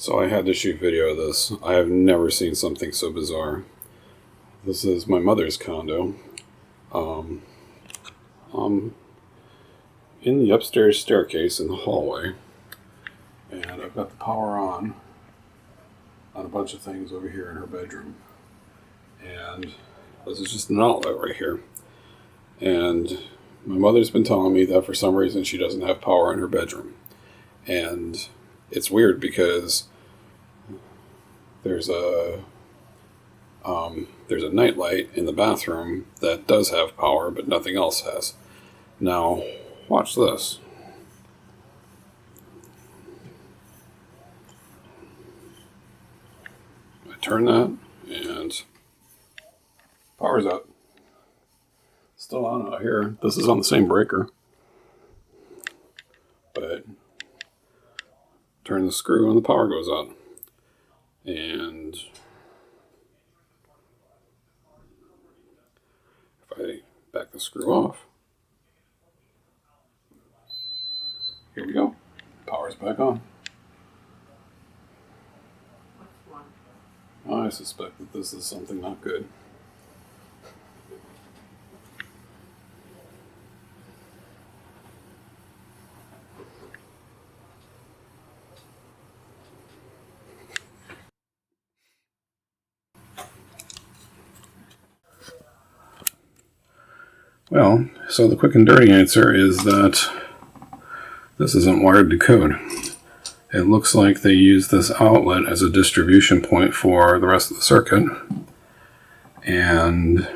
So I had to shoot video of this. I have never seen something so bizarre. This is my mother's condo. I'm in the upstairs staircase in the hallway, and I've got the power on a bunch of things over here in her bedroom. And this is just an outlet right here. And my mother's been telling me that for some reason she doesn't have power in her bedroom. And it's weird because there's a nightlight in the bathroom that does have power, but nothing else has. Now, watch this. I turn that, and power's out. Still on out here. This is on the same breaker. But turn the screw and the power goes out. And if I back the screw off, here we go. Power's back on. I suspect that this is something not good. Well, so the quick and dirty answer is that this isn't wired to code. It looks like they use this outlet as a distribution point for the rest of the circuit. And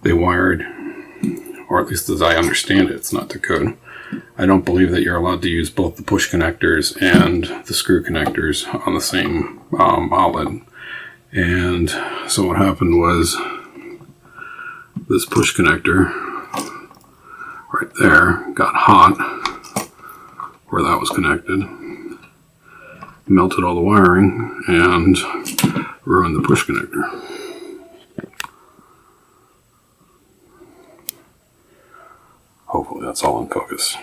they wired, or at least as I understand it, it's not to code. I don't believe that you're allowed to use both the push connectors and the screw connectors on the same outlet. And so what happened was this push connector right there got hot where that was connected, melted all the wiring, and ruined the push connector. Hopefully that's all in focus.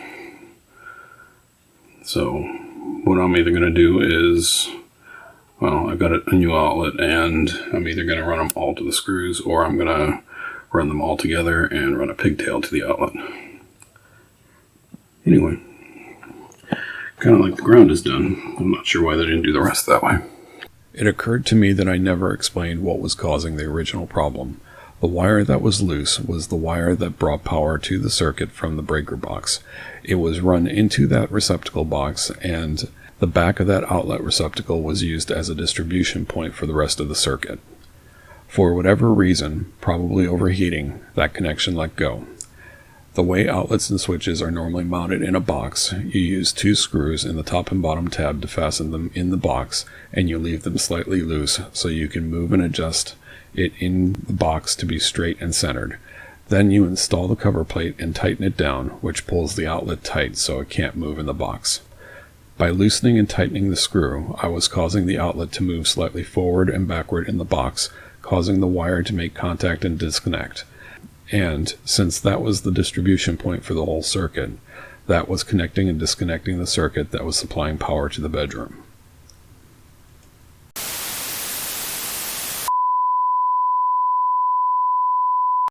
So what I'm either going to do is, well, I've got a new outlet, and I'm either going to run them all to the screws, or I'm going to run them all together and run a pigtail to the outlet. Anyway, kind of like the ground is done. I'm not sure why they didn't do the rest that way. It occurred to me that I never explained what was causing the original problem. The wire that was loose was the wire that brought power to the circuit from the breaker box. It was run into that receptacle box, and the back of that outlet receptacle was used as a distribution point for the rest of the circuit. For whatever reason, probably overheating, that connection let go. The way outlets and switches are normally mounted in a box, you use two screws in the top and bottom tab to fasten them in the box, and you leave them slightly loose so you can move and adjust it in the box to be straight and centered. Then you install the cover plate and tighten it down, which pulls the outlet tight so it can't move in the box. By loosening and tightening the screw, I was causing the outlet to move slightly forward and backward in the box, causing the wire to make contact and disconnect. And since that was the distribution point for the whole circuit, that was connecting and disconnecting the circuit that was supplying power to the bedroom.